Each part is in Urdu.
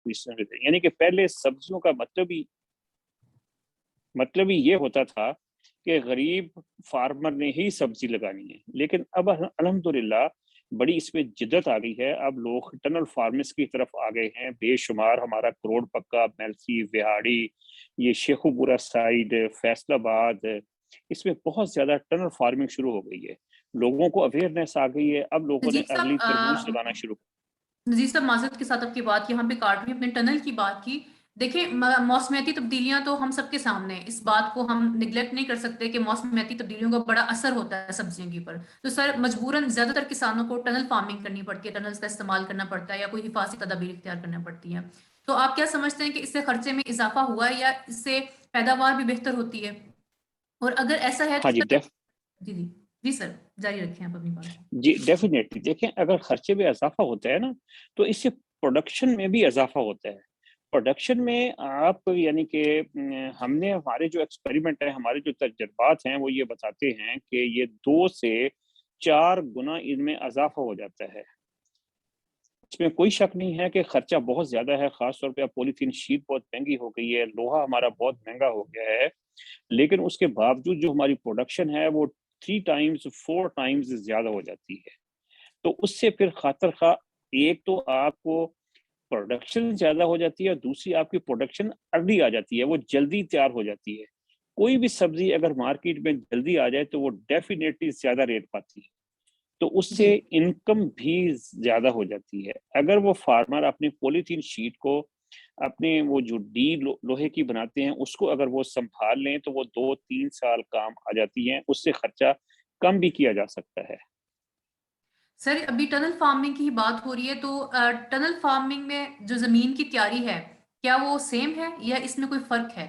پوزیشن میں تھے. یعنی کہ پہلے سبزیوں کا مطلب ہی یہ ہوتا تھا کہ غریب فارمر نے ہی سبزی لگانی ہے. لیکن اب الحمدللہ بڑی اس میں جدت آ گئی ہے. اب لوگ ٹنل فارمرز کی طرف آ گئے ہیں. بے شمار ہمارا کروڑ پکا، میلسی، وہاڑی، یہ شیخو پورہ سائڈ، فیصل آباد، اس میں بہت زیادہ ٹنل فارمنگ شروع ہو گئی ہے. لوگوں کو اویئرنیس آ گئی ہے. اب لوگوں نے نجیب ارلی تربوز صاحب لگانا شروع نذیر صاحب معذرت کے ساتھ آپ کی بات یہاں پہ کاٹ رہی ہیں، اپنے ٹنل کی بات کی. دیکھیں موسمیاتی تبدیلیاں تو ہم سب کے سامنے ہیں، اس بات کو ہم نگلیکٹ نہیں کر سکتے کہ موسمیاتی تبدیلیوں کا بڑا اثر ہوتا ہے سبزیوں کے اوپر. تو سر مجبوراً زیادہ تر کسانوں کو ٹنل فارمنگ کرنی پڑتی ہے، ٹنلز کا استعمال کرنا پڑتا ہے یا کوئی حفاظتی تدابیر اختیار کرنا پڑتی ہیں. تو آپ کیا سمجھتے ہیں کہ اس سے خرچے میں اضافہ ہوا ہے یا اس سے پیداوار بھی بہتر ہوتی ہے؟ اور اگر ایسا ہے تو ہاں جی سر جی جی جی سر جاری رکھیں آپ اپنی بات. جی ڈیفینیٹلی. دیکھیں اگر خرچے میں اضافہ ہوتا ہے نا تو اس سے پروڈکشن میں بھی اضافہ ہوتا ہے. پروڈکشن میں آپ یعنی کہ ہم نے ہمارے جو ایکسپیریمنٹ ہیں، ہمارے جو تجربات ہیں وہ یہ بتاتے ہیں کہ یہ 2 سے 4 گنا ان میں اضافہ ہو جاتا ہے. اس میں کوئی شک نہیں ہے کہ خرچہ بہت زیادہ ہے. خاص طور پہ پولیتھین شیٹ بہت مہنگی ہو گئی ہے، لوہا ہمارا بہت مہنگا ہو گیا ہے. لیکن اس کے باوجود جو ہماری پروڈکشن ہے وہ 3 ٹائمز 4 ٹائمز زیادہ ہو جاتی ہے. تو اس سے پھر خاطر خواہ ایک تو آپ کو پروڈکشن زیادہ ہو جاتی ہے، دوسری آپ کی پروڈکشن ارلی آ جاتی ہے، وہ جلدی تیار ہو جاتی ہے. کوئی بھی سبزی اگر مارکیٹ میں جلدی آ جائے تو وہ ڈیفینیٹلی زیادہ ریٹ پاتی ہے، تو اس سے جی انکم بھی زیادہ ہو جاتی ہے. اگر وہ فارمر اپنی پولیتھین شیٹ کو اپنے وہ جو لوہے کی بناتے ہیں اس کو اگر وہ سنبھال لیں تو وہ 2-3 سال کام آ جاتی ہیں. اس سے خرچہ کم بھی کیا جا سکتا ہے. سر ابھی ٹنل فارمنگ کی ہی بات ہو رہی ہے، تو ٹنل فارمنگ میں جو زمین کی تیاری ہے کیا وہ سیم ہے یا اس میں کوئی فرق ہے؟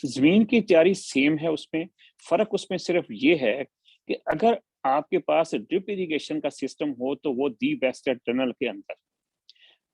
زمین کی تیاری سیم ہے. اس میں فرق اس میں صرف یہ ہے کہ اگر آپ کے پاس ڈرپ اریگیشن کا سسٹم ہو تو وہ دی بیسٹ ہے ٹنل کے اندر.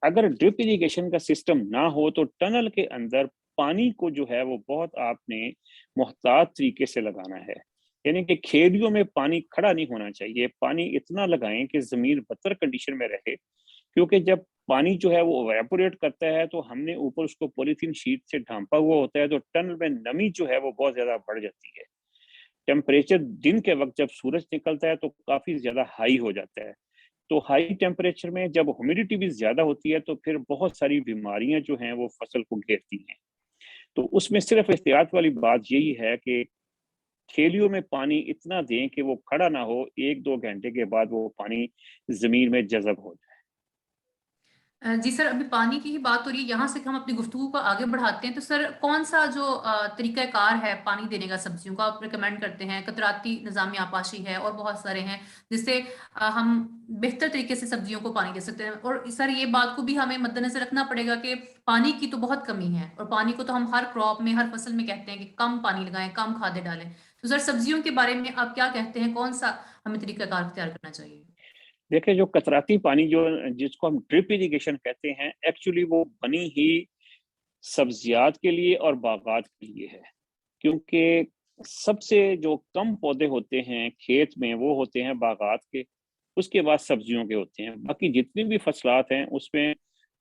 اگر ڈرپ اریگیشن کا سسٹم نہ ہو تو ٹنل کے اندر پانی کو جو ہے وہ بہت آپ نے محتاط طریقے سے لگانا ہے. یعنی کہ کھیلیوں میں پانی کھڑا نہیں ہونا چاہیے. پانی اتنا لگائیں کہ زمین بہتر کنڈیشن میں رہے، کیونکہ جب پانی جو ہے وہ ایواپوریٹ کرتا ہے تو ہم نے اوپر اس کو پولیتھین شیٹ سے ڈھانپا ہوا ہوتا ہے، تو ٹنل میں نمی جو ہے وہ بہت زیادہ بڑھ جاتی ہے. ٹیمپریچر دن کے وقت جب سورج نکلتا ہے تو کافی زیادہ ہائی ہو جاتا ہے. تو ہائی ٹیمپریچر میں جب ہیومیڈیٹی بھی زیادہ ہوتی ہے تو پھر بہت ساری بیماریاں جو ہیں وہ فصل کو گھیرتی ہیں. تو اس میں صرف احتیاط والی بات یہی ہے کہ کھیلیوں میں پانی اتنا دیں کہ وہ کھڑا نہ ہو، 1-2 گھنٹے کے بعد وہ پانی زمین میں جذب ہو جائے. جی سر ابھی پانی کی ہی بات ہو رہی ہے، یہاں سے ہم اپنی گفتگو کو آگے بڑھاتے ہیں. تو سر کون سا جو طریقہ کار ہے پانی دینے کا سبزیوں کا آپ ریکمینڈ کرتے ہیں؟ قطراتی نظام آپاشی ہے اور بہت سارے ہیں جس سے ہم بہتر طریقے سے سبزیوں کو پانی دے سکتے ہیں. اور سر یہ بات کو بھی ہمیں مد نظر رکھنا پڑے گا کہ پانی کی تو بہت کمی ہے، اور پانی کو تو ہم ہر کراپ میں ہر فصل میں کہتے ہیں کہ کم پانی لگائیں، کم کھادیں ڈالیں. تو سر سبزیوں کے بارے میں آپ کیا کہتے ہیں، کون سا ہمیں طریقہ کار اختیار کرنا چاہیے؟ دیکھیں جو قطراتی پانی جس کو ہم ڈرپ اریگیشن کہتے ہیں، ایکچولی وہ بنی ہی سبزیات کے لیے اور باغات کے لیے ہے. کیونکہ سب سے جو کم پودے ہوتے ہیں کھیت میں وہ ہوتے ہیں باغات کے، اس کے بعد سبزیوں کے ہوتے ہیں. باقی جتنی بھی فصلات ہیں اس میں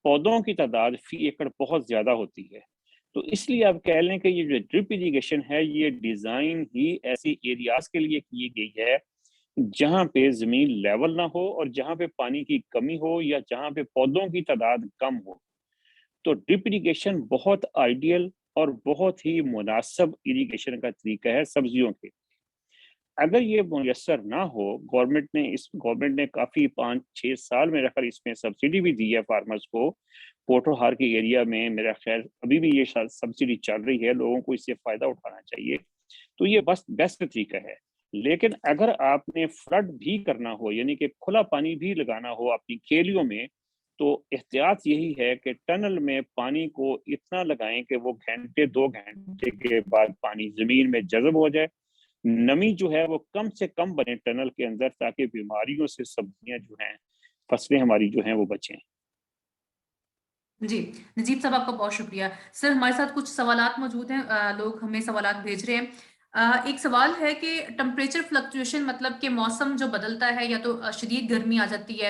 پودوں کی تعداد فی ایکڑ بہت زیادہ ہوتی ہے. تو اس لیے آپ کہہ لیں کہ یہ جو ڈرپ اریگیشن ہے یہ ڈیزائن ہی ایسی ایریاز کے لیے کی گئی ہے جہاں پہ زمین لیول نہ ہو اور جہاں پہ پانی کی کمی ہو یا جہاں پہ پودوں کی تعداد کم ہو. تو ڈرپ اریگیشن بہت آئیڈیل اور بہت ہی مناسب اریگیشن کا طریقہ ہے سبزیوں کے. اگر یہ میسر نہ ہو، گورنمنٹ نے کافی 5-6 سال میں رکھ اس میں سبسڈی بھی دی ہے فارمرز کو. پوٹو ہار کے ایریا میں میرا خیال ابھی بھی یہ سبسڈی چل رہی ہے، لوگوں کو اس سے فائدہ اٹھانا چاہیے. تو یہ بس بیسٹ طریقہ ہے. لیکن اگر آپ نے فلڈ بھی کرنا ہو، یعنی کہ کھلا پانی بھی لگانا ہو اپنی کھیلیوں میں، تو احتیاط یہی ہے کہ ٹنل میں پانی کو اتنا لگائیں کہ وہ 2 گھنٹے کے بعد پانی زمین میں جذب ہو جائے. نمی جو ہے وہ کم سے کم بنے ٹنل کے اندر، تاکہ بیماریوں سے سبزیاں جو ہیں، فصلیں ہماری جو ہیں وہ بچیں. جی نجیب صاحب آپ کا بہت شکریہ. سر ہمارے ساتھ کچھ سوالات موجود ہیں، لوگ ہمیں سوالات بھیج رہے ہیں. ایک سوال ہے کہ ٹمپریچر فلکچویشن مطلب کہ موسم جو بدلتا ہے، یا تو شدید گرمی آ جاتی ہے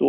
تو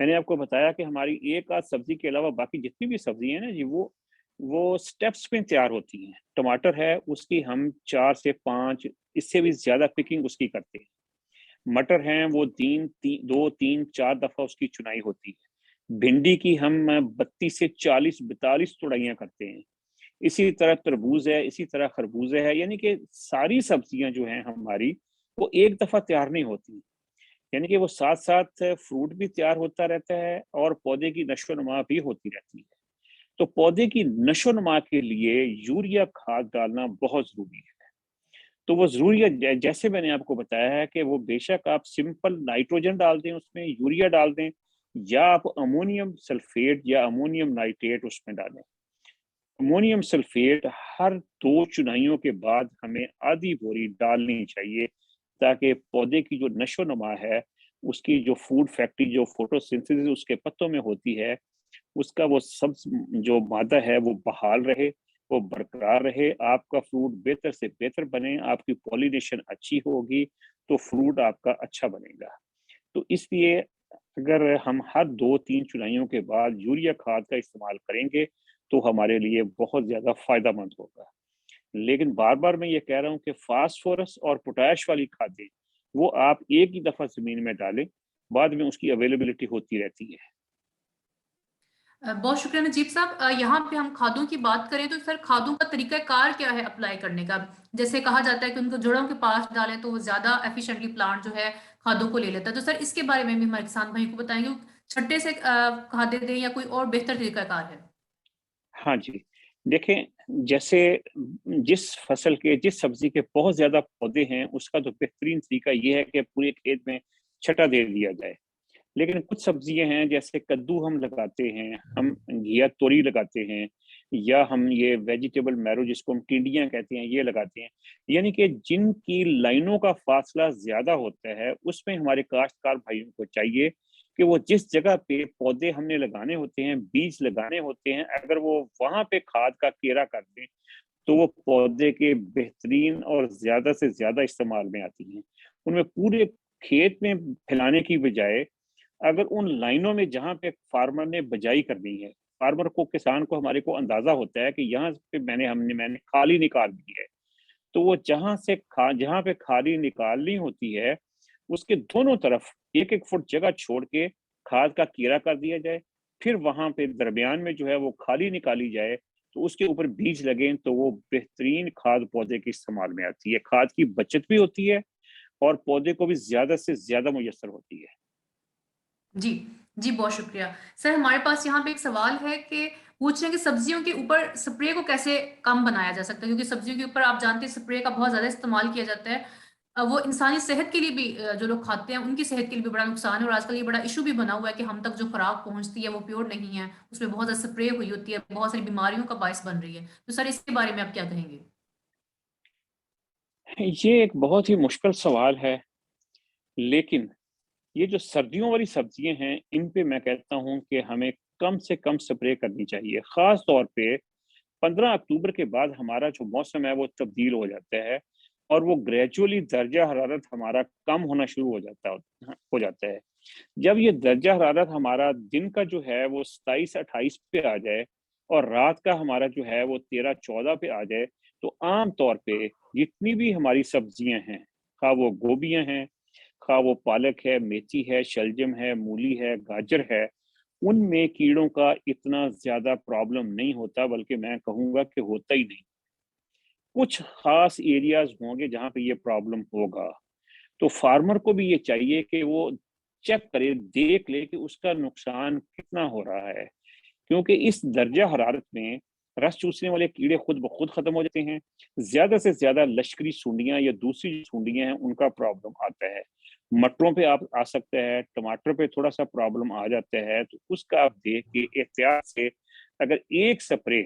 میں نے آپ کو بتایا کہ ہماری ایک آدھ سبزی کے علاوہ باقی جتنی بھی سبزی ہیں نا جی وہ سٹیپس پہ تیار ہوتی ہیں. ٹماٹر ہے اس کی ہم 4 سے 5 اس سے بھی زیادہ پکنگ اس کی کرتے ہیں. مٹر ہیں وہ 2 3 4 دفعہ اس کی چنائی ہوتی ہے. بھنڈی کی ہم 32 سے 40 42 تڑائیاں کرتے ہیں. اسی طرح تربوز ہے, اسی طرح خربوزے ہے. یعنی کہ ساری سبزیاں جو ہیں ہماری وہ ایک دفعہ تیار نہیں ہوتی, یعنی کہ وہ ساتھ ساتھ فروٹ بھی تیار ہوتا رہتا ہے اور پودے کی نشو و نما بھی ہوتی رہتی ہے. تو پودے کی نشو و نما کے لیے یوریا کھاد ڈالنا بہت ضروری ہے. تو وہ ضروری ہے, جیسے میں نے آپ کو بتایا ہے کہ وہ بے شک آپ سمپل نائٹروجن ڈال دیں, اس میں یوریا ڈال دیں, یا آپ امونیم سلفیٹ یا امونیم نائٹریٹ اس میں ڈالیں. امونیم سلفیٹ ہر 2 چنائیوں کے بعد ہمیں آدھی بوری ڈالنی چاہیے, تاکہ پودے کی جو نشو و نما ہے, اس کی جو فوڈ فیکٹری جو فوٹوسنتھسس اس کے پتوں میں ہوتی ہے, اس کا وہ سبز جو مادہ ہے وہ بحال رہے, وہ برقرار رہے, آپ کا فروٹ بہتر سے بہتر بنے, آپ کی پولینیشن اچھی ہوگی تو فروٹ آپ کا اچھا بنے گا. تو اس لیے اگر ہم ہر 2 3 چنائیوں کے بعد یوریا کھاد کا استعمال کریں گے تو ہمارے لیے بہت زیادہ فائدہ مند ہوگا. لیکن بار بار میں یہ کہہ رہا ہوں کہ فاسفورس اور پوٹاش والی کھادیں وہ آپ ایک ہی دفعہ زمین میں ڈالیں, بعد میں اس کی اویلیبلٹی ہوتی رہتی ہے. بہت شکریہ نجیب صاحب. یہاں پہ ہم کھادوں کی بات کریں تو سر کھادوں کا طریقہ کار کیا ہے اپلائی کرنے کا؟ جیسے کہا جاتا ہے کہ ان کو جڑوں کے پاس ڈالیں تو وہ زیادہ ایفیشنٹلی پلانٹ جو ہے کھادوں کو لے لیتا ہے. تو سر اس کے بارے میں بھی ہمارے کسان بھائی کو بتائیں گے, چھٹے سے کھادیں دیں یا کوئی اور بہتر طریقہ کار ہے؟ ہاں جی, دیکھیں جیسے جس سبزی کے بہت زیادہ پودے ہیں اس کا تو بہترین طریقہ یہ ہے کہ پورے کھیت میں چھٹا دے دیا جائے. لیکن کچھ سبزیاں ہیں جیسے کدو ہم لگاتے ہیں, ہم گھیا توری لگاتے ہیں, یا ہم یہ ویجیٹیبل میرو جس کو ہم ٹنڈیاں کہتے ہیں یہ لگاتے ہیں. یعنی کہ جن کی لائنوں کا فاصلہ زیادہ ہوتا ہے اس میں ہمارے کاشتکار بھائیوں کو چاہیے کہ وہ جس جگہ پہ پودے ہم نے لگانے ہوتے ہیں, بیج لگانے ہوتے ہیں, اگر وہ وہاں پہ کھاد کا کیرا کر دیں تو وہ پودے کے بہترین اور زیادہ سے زیادہ استعمال میں آتی ہیں. ان میں پورے کھیت میں پھیلانے کی بجائے اگر ان لائنوں میں جہاں پہ فارمر نے بجائی کرنی ہے, فارمر کو کسان کو ہمارے کو اندازہ ہوتا ہے کہ یہاں پہ میں نے کھالی نکال دی ہے, تو وہ جہاں پہ کھالی نکالنی ہوتی ہے اس کے دونوں طرف 1 فٹ جگہ چھوڑ کے کھاد کا کیرا کر دیا جائے, پھر وہاں پہ درمیان میں جو ہے وہ کھالی نکالی جائے تو اس کے اوپر بیج لگیں تو وہ بہترین کھاد پودے کے استعمال میں آتی ہے. کھاد کی بچت بھی ہوتی ہے اور پودے کو بھی زیادہ سے زیادہ میسر ہوتی ہے. جی جی, بہت شکریہ سر. ہمارے پاس یہاں پہ ایک سوال ہے کہ پوچھ رہے ہیں کہ سبزیوں کے اوپر سپرے کو کیسے کم بنایا جا سکتا ہے, کیونکہ سبزیوں کے اوپر آپ جانتے ہیں سپرے کا بہت زیادہ استعمال کیا جاتا ہے. وہ انسانی صحت کے لیے بھی, جو لوگ کھاتے ہیں ان کی صحت کے لیے بھی بڑا نقصان ہے, اور آج کل یہ بڑا ایشو بھی بنا ہوا ہے کہ ہم تک جو خوراک پہنچتی ہے وہ پیور نہیں ہے, اس میں بہت زیادہ سپرے ہوئی ہوتی ہے, بہت ساری بیماریوں کا باعث بن رہی ہے. تو سر اس کے بارے میں آپ کیا کہیں گے؟ یہ ایک بہت ہی مشکل سوال ہے, لیکن یہ جو سردیوں والی سبزیاں ہیں ان پہ میں کہتا ہوں کہ ہمیں کم سے کم سپرے کرنی چاہیے. خاص طور پہ 15 اکتوبر کے بعد ہمارا جو موسم ہے وہ تبدیل ہو جاتا ہے اور وہ گریجولی درجہ حرارت ہمارا کم ہونا شروع ہو جاتا ہے. جب یہ درجہ حرارت ہمارا دن کا جو ہے وہ 27 28 پہ آ جائے اور رات کا ہمارا جو ہے وہ 13 14 پہ آ جائے, تو عام طور پہ جتنی بھی ہماری سبزیاں ہیں, خواہ وہ گوبیاں ہیں, خواہ وہ پالک ہے, میتھی ہے, شلجم ہے, مولی ہے, گاجر ہے, ان میں کیڑوں کا اتنا زیادہ پرابلم نہیں ہوتا, بلکہ میں کہوں گا کہ ہوتا ہی نہیں. کچھ خاص ایریاز ہوں گے جہاں پہ یہ پرابلم ہوگا, تو فارمر کو بھی یہ چاہیے کہ وہ چیک کرے, دیکھ لے کہ اس کا نقصان کتنا ہو رہا ہے, کیونکہ اس درجہ حرارت میں رس چوسنے والے کیڑے خود بخود ختم ہو جاتے ہیں. زیادہ سے زیادہ لشکری سونڈیاں یا دوسری سونڈیاں ہیں ان کا پرابلم آتا ہے. مٹروں پہ آپ آ سکتا ہے, ٹماٹر پہ تھوڑا سا پرابلم آ جاتا ہے, تو اس کا آپ دیکھ کے احتیاط سے اگر ایک سپرے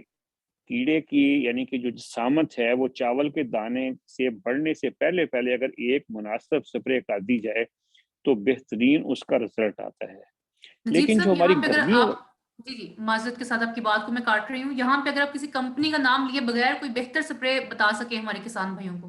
کیڑے کی یعنی کہ جو جسامت ہے وہ چاول کے دانے سے بڑھنے سے پہلے اگر ایک مناسب سپرے کر دی جائے تو بہترین اس کا رزلٹ آتا ہے. نجیب لیکن جو صاحب, ہماری یہاں پہ اگر گرمیوں آپ, جی جی معذرت کے ساتھ آپ کی بات کو میں کاٹ رہی ہوں, یہاں پہ اگر آپ کسی کمپنی کا نام لیے بغیر کوئی بہتر سپرے بتا سکے ہمارے کسان بھائیوں کو.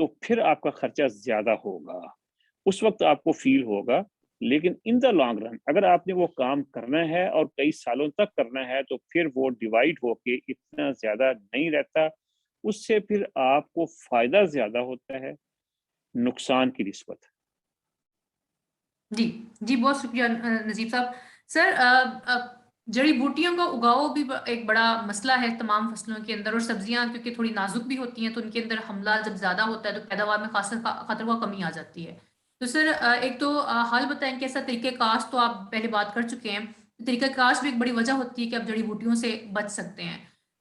تو پھر آپ کا خرچہ زیادہ ہوگا، اس وقت آپ کو فیل ہوگا، لیکن ان دا لانگ رن اگر آپ نے وہ کام کرنا ہے اور کئی سالوں تک کرنا ہے تو پھر وہ ڈیوائڈ ہو کے اتنا زیادہ نہیں رہتا، اس سے پھر آپ کو فائدہ زیادہ ہوتا ہے نقصان کی نسبت۔ جی جی، بہت شکریہ نذیب صاحب۔ سر جڑی بوٹیوں کا اگاؤ بھی ایک بڑا مسئلہ ہے تمام فصلوں کے اندر، اور سبزیاں کیونکہ تھوڑی نازک بھی ہوتی ہیں تو ان کے اندر حملہ جب زیادہ ہوتا ہے تو پیداوار میں خاصا خطرہ کمی آ جاتی ہے۔ تو سر ایک تو حل بتائیں کہ ایسا طریقہ کاشت تو آپ پہلے بات کر چکے ہیں، طریقہ کاشت بھی ایک بڑی وجہ ہوتی ہے کہ آپ جڑی بوٹیوں سے بچ سکتے ہیں۔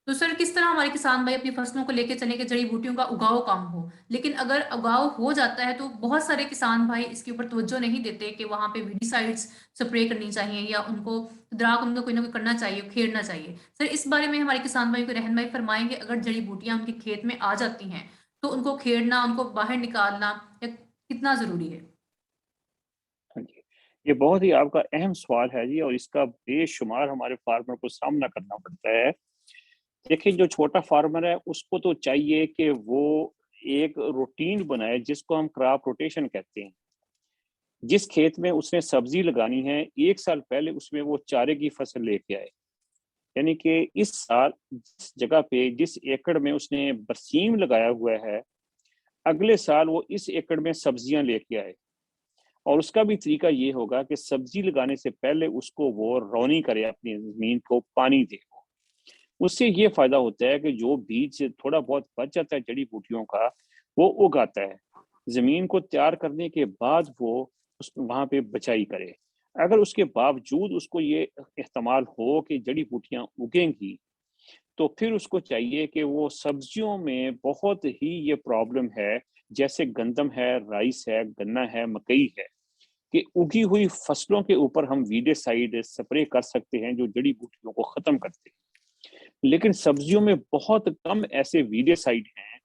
تو سر کس طرح ہمارے کسان بھائی اپنی فصلوں کو لے کے چلیں کہ جڑی بوٹیوں کا اگاؤ کم ہو، لیکن اگر اگاؤ ہو جاتا ہے تو بہت سارے کسان بھائی اس کے اوپر توجہ نہیں دیتے کہ وہاں پہ ویڈیسائڈس سپرے کرنی چاہیے یا ان کو دراغ ان کو کوئی نہ کوئی کرنا چاہیے، کھیڑنا چاہیے۔ سر اس بارے میں ہمارے کسان بھائی کو رہنمائی فرمائیں گے، اگر جڑی بوٹیاں ان کے کھیت میں آ جاتی ہیں تو ان کو کھیڑنا، ان کو باہر نکالنا کتنا ضروری ہے؟ ہاں جی، یہ بہت ہی آپ کا اہم سوال ہے جی، اور اس کا بے شمار ہمارے فارمر کو سامنا کرنا پڑتا ہے۔ دیکھیں جو چھوٹا فارمر ہے اس کو تو چاہیے کہ وہ ایک روٹین بنائے جس کو ہم کراپ روٹیشن کہتے ہیں۔ جس کھیت میں اس نے سبزی لگانی ہے 1 سال پہلے اس میں وہ چارے کی فصل لے کے آئے، یعنی کہ اس سال جس جگہ پہ جس ایکڑ میں اس نے برسیم لگایا ہوا ہے اگلے سال وہ اس ایکڑ میں سبزیاں لے کے آئے، اور اس کا بھی طریقہ یہ ہوگا کہ سبزی لگانے سے پہلے اس کو وہ رونی کرے، اپنی زمین کو پانی دے۔ اس سے یہ فائدہ ہوتا ہے کہ جو بیج سے تھوڑا بہت بچ جاتا ہے جڑی بوٹیوں کا وہ اگاتا ہے، زمین کو تیار کرنے کے بعد وہ وہاں پہ بچائی کرے۔ اگر اس کے باوجود اس کو یہ احتمال ہو کہ جڑی بوٹیاں اگیں گی تو پھر اس کو چاہیے کہ وہ سبزیوں میں بہت ہی یہ پرابلم ہے، جیسے گندم ہے، رائس ہے، گنا ہے، مکئی ہے، کہ اگی ہوئی فصلوں کے اوپر ہم ویڈے سائیڈ سپرے کر سکتے ہیں جو جڑی بوٹیوں کو ختم کرتے ہیں، لیکن سبزیوں میں بہت کم ایسے ویڈے سائیڈ ہیں،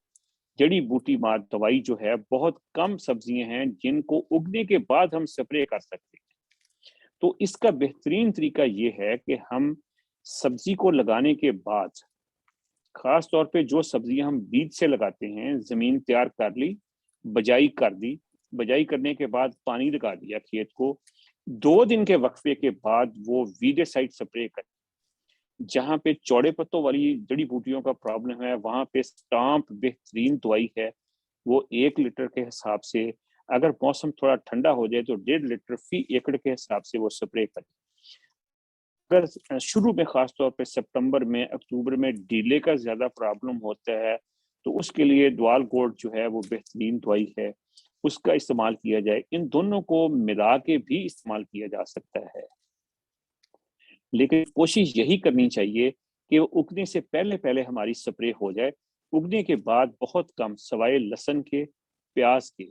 جڑی بوٹی مار دوائی جو ہے بہت کم سبزیاں ہیں جن کو اگنے کے بعد ہم سپرے کر سکتے ہیں۔ تو اس کا بہترین طریقہ یہ ہے کہ ہم سبزی کو لگانے کے بعد، خاص طور پہ جو سبزیاں ہم بیج سے لگاتے ہیں، زمین تیار کر لی، بجائی کر دی، بجائی کرنے کے بعد پانی لگا دیا کھیت کو، 2 دن کے وقفے کے بعد وہ ویڈے سائڈ سپرے کر، جہاں پہ چوڑے پتوں والی جڑی بوٹیوں کا پرابلم ہے وہاں پہ سٹامپ بہترین دوائی ہے، وہ 1 لیٹر کے حساب سے، اگر موسم تھوڑا ٹھنڈا ہو جائے تو 1.5 لیٹر فی ایکڑ کے حساب سے وہ سپرے کرے۔ اگر شروع میں خاص طور پہ سپتمبر میں اکتوبر میں ڈیلے کا زیادہ پرابلم ہوتا ہے تو اس کے لیے ڈوال گولڈ جو ہے وہ بہترین دوائی ہے، اس کا استعمال کیا جائے۔ ان دونوں کو ملا کے بھی استعمال کیا جا سکتا ہے، لیکن کوشش یہی کرنی چاہیے کہ وہ اگنے سے پہلے پہلے ہماری سپرے ہو جائے، اگنے کے بعد بہت کم، سوائے لہسن کے، پیاز کے،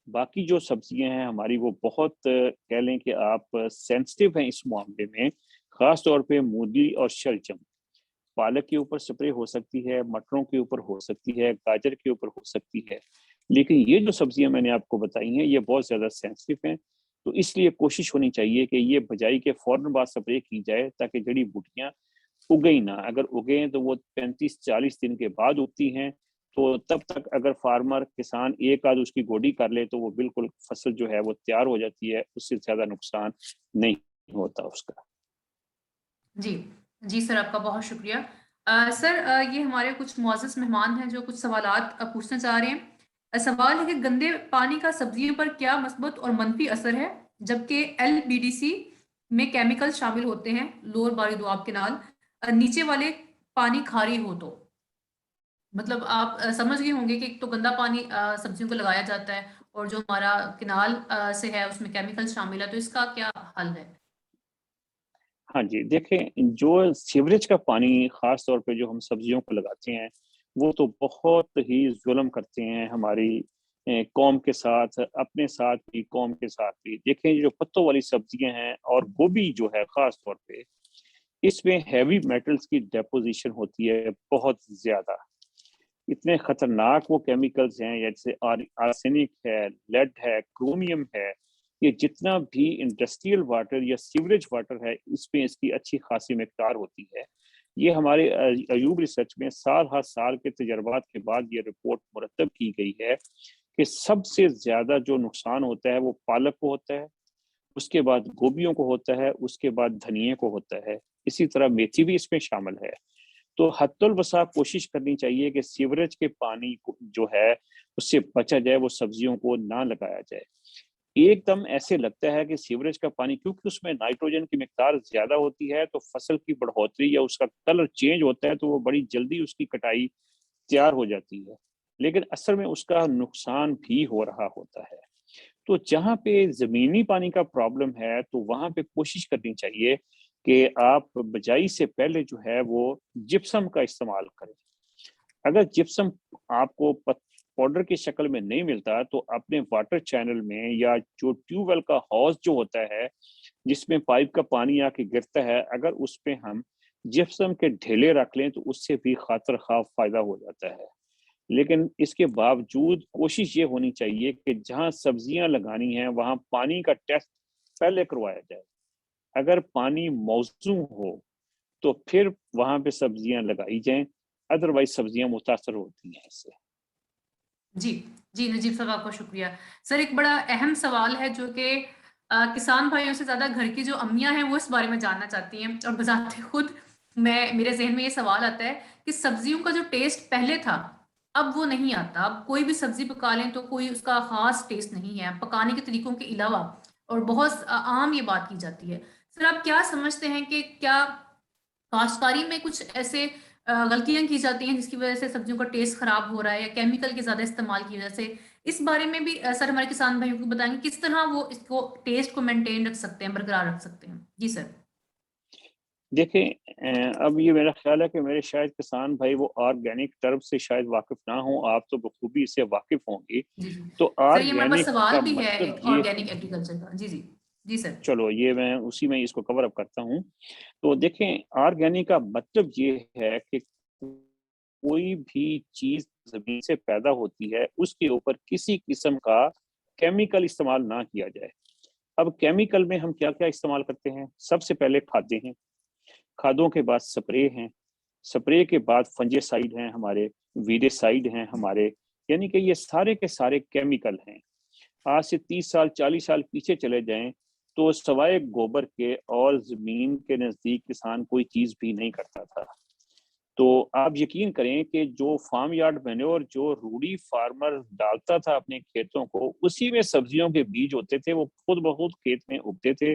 باقی جو سبزیاں ہیں ہماری وہ بہت کہہ لیں کہ آپ سینسٹیو ہیں اس معاملے میں، خاص طور پہ مولی اور شلجم، پالک کے اوپر سپرے ہو سکتی ہے، مٹروں کے اوپر ہو سکتی ہے، گاجر کے اوپر ہو سکتی ہے، لیکن یہ جو سبزیاں میں نے آپ کو بتائی ہیں یہ بہت زیادہ سینسٹیو ہیں، تو اس لیے کوشش ہونی چاہیے کہ یہ بجائی کے فوراً بعد سپرے کی جائے تاکہ جڑی بوٹیاں اگیں نہ، اگر اگیں تو وہ 35-40 دن کے بعد اگتی ہیں، تو تب تک اگر فارمر کسان ایک آدھ اس کی گوڈی کر لے تو وہ بالکل فصل جو ہے وہ تیار ہو جاتی ہے، اس سے زیادہ نقصان نہیں ہوتا اس کا۔ جی جی سر، آپ کا بہت شکریہ۔ سر یہ ہمارے کچھ معزز مہمان ہیں جو کچھ سوالات پوچھنا چاہ رہے ہیں۔ سوال ہے کہ گندے پانی کا سبزیوں پر کیا مثبت اور منفی اثر ہے، جبکہ LBDC میں کیمیکل شامل ہوتے ہیں، لوور باری دوآب کینال، نیچے والے پانی کھاری ہو تو؟ مطلب آپ سمجھ گئے ہوں گے کہ ایک تو گندا پانی سبزیوں کو لگایا جاتا ہے، اور جو ہمارا کنال سے ہے اس میں کیمیکل شامل ہے، تو اس کا کیا حل ہے؟ ہاں جی، دیکھیں جو سیوریج کا پانی خاص طور پہ جو ہم سبزیوں کو لگاتے ہیں وہ تو بہت ہی ظلم کرتے ہیں ہماری قوم کے ساتھ، اپنے ساتھ بھی، قوم کے ساتھ بھی۔ دیکھیں جو پتوں والی سبزیاں ہیں اور گوبھی جو ہے خاص طور پہ، اس میں ہیوی میٹلز کی ڈیپوزیشن ہوتی ہے بہت زیادہ، اتنے خطرناک وہ کیمیکلز ہیں، جیسے آرسینک ہے، لیڈ ہے، کرومیم ہے، یہ جتنا بھی انڈسٹریل واٹر یا سیوریج واٹر ہے اس میں اس کی اچھی خاصی مقدار ہوتی ہے، یہ ہمارے ایوب ریسرچ میں سال ہر سال کے تجربات کے بعد یہ رپورٹ مرتب کی گئی ہے کہ سب سے زیادہ جو نقصان ہوتا ہے وہ پالک کو ہوتا ہے، اس کے بعد گوبھیوں کو ہوتا ہے، اس کے بعد دھنیے کو ہوتا ہے، اسی طرح میتھی بھی اس میں شامل ہے۔ تو حد الوسع کوشش کرنی چاہیے کہ سیوریج کے پانی جو ہے اس سے بچا جائے، وہ سبزیوں کو نہ لگایا جائے۔ ایک دم ایسے لگتا ہے کہ سیوریج کا پانی کیونکہ اس میں نائٹروجن کی مقدار زیادہ ہوتی ہے تو فصل کی بڑھوتری یا اس کا کلر چینج ہوتا ہے تو وہ بڑی جلدی اس کی کٹائی تیار ہو جاتی ہے، لیکن اصل میں اس کا نقصان بھی ہو رہا ہوتا ہے۔ تو جہاں پہ زمینی پانی کا پرابلم ہے تو وہاں پہ کوشش کرنی چاہیے کہ آپ بجائی سے پہلے جو ہے وہ جپسم کا استعمال کریں۔ اگر جپسم آپ کو پاؤڈر کی شکل میں نہیں ملتا تو اپنے واٹر چینل میں یا جو ٹیوب ویل کا ہاؤس جو ہوتا ہے جس میں پائپ کا پانی آ کے گرتا ہے، اگر اس پہ ہم جپسم کے ڈھیلے رکھ لیں تو اس سے بھی خاطر خواہ فائدہ ہو جاتا ہے۔ لیکن اس کے باوجود کوشش یہ ہونی چاہیے کہ جہاں سبزیاں لگانی ہیں وہاں پانی کا ٹیسٹ پہلے کروایا جائے۔ اگر پانی موزوں ہو تو پھر وہاں پہ سبزیاں لگائی جائیں، ادروائز سبزیاں متاثر ہوتی ہیں اس سے۔ جی جی نجیب صاحب آپ کا شکریہ سر۔ ایک بڑا اہم سوال ہے جو کہ کسان بھائیوں سے زیادہ گھر کی جو امیاں ہیں وہ اس بارے میں جاننا چاہتی ہیں، اور بذات خود میرے ذہن میں یہ سوال آتا ہے کہ سبزیوں کا جو ٹیسٹ پہلے تھا اب وہ نہیں آتا۔ اب کوئی بھی سبزی پکا لیں تو کوئی اس کا خاص ٹیسٹ نہیں ہے پکانے کے طریقوں کے علاوہ، اور بہت عام یہ بات کی جاتی ہے۔ سر آپ کیا سمجھتے ہیں کہ کیا کاشتکاری میں کچھ ایسے غلطیاں کی جاتی ہیں جس کی وجہ سے سبزیوں کا ٹیسٹ خراب ہو رہا ہے، یا کیمیکل کے زیادہ استعمال کی وجہ سے؟ اس بارے میں بھی سر ہمارے کسان بھائیوں کو بتائیں گے کس طرح وہ اس کو ٹیسٹ کو مینٹین رکھ سکتے ہیں، برقرار رکھ سکتے ہیں؟ جی سر۔ دیکھیں اب یہ میرا خیال ہے کہ میرے شاید کسان بھائی وہ آرگینک ٹرم سے شاید واقف نہ ہوں، آپ تو بخوبی اس سے واقف ہوں گی۔ جی جی تو سر، یہ ہمارے پاس آرگینک سوال کا بھی ہے مطلب ایک یہ، آرگینک ایگریکلچر کا۔ جی جی جی سر۔ چلو یہ میں اسی میں اس کو کور اپ کرتا ہوں۔ تو دیکھیں آرگینک کا مطلب یہ ہے کہ کوئی بھی چیز زمین سے پیدا ہوتی ہے اس کے اوپر کسی قسم کا کیمیکل استعمال نہ کیا جائے۔ اب کیمیکل میں ہم کیا کیا استعمال کرتے ہیں؟ سب سے پہلے کھادیں ہیں، کھادوں کے بعد سپرے ہیں، سپرے کے بعد فنجے سائیڈ ہیں ہمارے، ویڈے سائیڈ ہیں ہمارے، یعنی کہ یہ سارے کے سارے کیمیکل ہیں۔ آج سے 30 سال 40 سال پیچھے چلے جائیں تو سوائے گوبر کے اور زمین کے نزدیک کسان کوئی چیز بھی نہیں کرتا تھا۔ تو آپ یقین کریں کہ جو فارم یارڈ مینیور جو روڑی فارمر ڈالتا تھا اپنے کھیتوں کو، اسی میں سبزیوں کے بیج ہوتے تھے، وہ خود بخود کھیت میں اگتے تھے،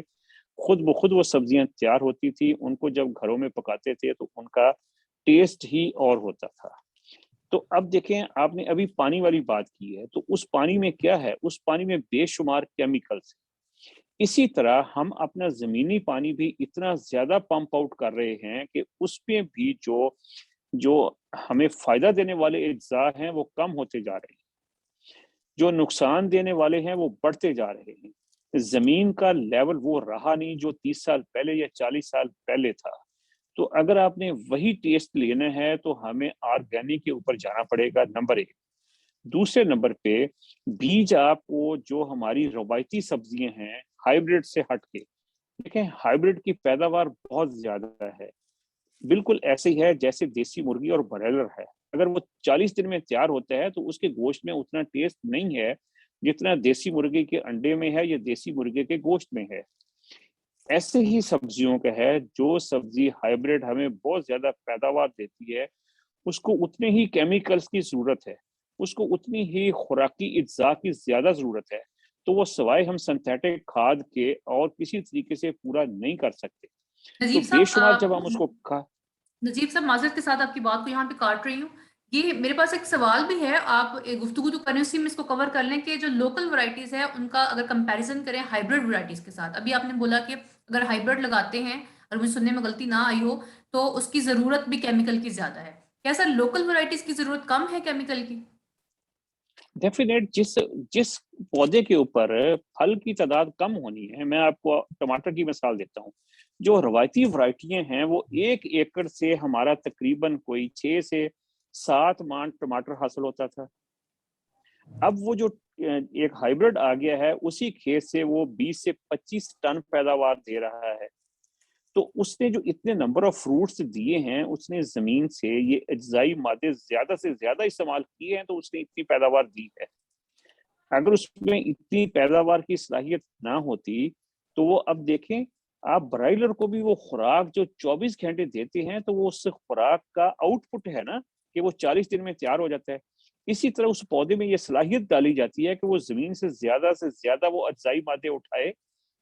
خود بخود وہ سبزیاں تیار ہوتی تھی۔ ان کو جب گھروں میں پکاتے تھے تو ان کا ٹیسٹ ہی اور ہوتا تھا۔ تو اب دیکھیں آپ نے ابھی پانی والی بات کی ہے، تو اس پانی میں کیا ہے؟ اس پانی میں بے شمار کیمیکلز ہیں۔ اسی طرح ہم اپنا زمینی پانی بھی اتنا زیادہ پمپ آؤٹ کر رہے ہیں کہ اس میں بھی جو ہمیں فائدہ دینے والے اجزاء ہیں وہ کم ہوتے جا رہے ہیں، جو نقصان دینے والے ہیں وہ بڑھتے جا رہے ہیں۔ زمین کا لیول وہ رہا نہیں جو 30 سال پہلے یا 40 سال پہلے تھا۔ تو اگر آپ نے وہی ٹیسٹ لینا ہے تو ہمیں آرگینک کے اوپر جانا پڑے گا، نمبر 1۔ دوسرے نمبر پہ بیج آپ کو جو ہماری روایتی سبزیاں ہیں ہائیبرڈ سے ہٹ کے، دیکھیں ہائیبرڈ کی پیداوار بہت زیادہ ہے، بالکل ایسے ہی ہے جیسے دیسی مرغی اور برائلر ہے۔ اگر وہ 40 دن میں تیار ہوتا ہے تو اس کے گوشت میں اتنا ٹیسٹ نہیں ہے جتنا دیسی مرغی کے انڈے میں ہے یا دیسی مرغے کے گوشت میں ہے۔ ایسے ہی سبزیوں کا ہے، جو سبزی ہائیبرڈ ہمیں بہت زیادہ پیداوار دیتی ہے اس کو اتنے ہی کیمیکلز کی ضرورت ہے، اس کو اتنی ہی خوراکی اجزاء کی زیادہ ضرورت ہے، تو وہ سوائے ہم سنتھیٹک کھاد کے اور کسی طریقے سے پورا نہیں کر سکتے۔ تو نجیب بے شمار صاحب جب ہم اس کو نجیب صاحب معذرت کے ساتھ آپ کی بات کو یہاں پہ کاٹ رہی ہوں۔ یہ میرے پاس ایک سوال بھی ہے، آپ گفتگو جو کر رہے ہیں اسی میں اس کو کور کر لیں کہ جو لوکل ورائٹیز ہے ان کا اگر کمپیریزن کریں ہائیبرڈ ورائٹیز کے ساتھ۔ ابھی آپ نے بولا کہ اگر ہائیبرڈ لگاتے ہیں، اور مجھے سننے میں غلطی نہ آئی ہو، تو اس کی ضرورت بھی کیمیکل کی زیادہ ہے۔ کیا سر لوکل ورائٹیز کی ضرورت کم ہے کیمیکل کی؟ ڈیفینیٹ جس پودے کے اوپر پھل کی تعداد کم ہونی ہے، میں آپ کو ٹماٹر کی مثال دیتا ہوں۔ جو روایتی ورائٹیاں ہیں وہ 1 ایکڑ سے ہمارا تقریباً کوئی 6 سے 7 مان ٹماٹر حاصل ہوتا تھا۔ اب وہ جو ایک ہائیبرڈ آ گیا ہے اسی کھیت سے وہ 20 سے 25 ٹن پیداوار دے رہا ہے۔ تو اس نے جو اتنے نمبر آف فروٹس دیے ہیں، اس نے زمین سے یہ اجزائی مادے زیادہ سے زیادہ استعمال کیے ہیں، تو اس نے اتنی پیداوار دی ہے۔ اگر اس میں اتنی پیداوار کی صلاحیت نہ ہوتی تو وہ اب دیکھیں، آپ برائلر کو بھی وہ خوراک جو 24 گھنٹے دیتے ہیں، تو وہ اس سے خوراک کا آؤٹ پٹ ہے نا کہ وہ 40 دن میں تیار ہو جاتا ہے۔ اسی طرح اس پودے میں یہ صلاحیت ڈالی جاتی ہے کہ وہ زمین سے زیادہ وہ اجزائی مادے اٹھائے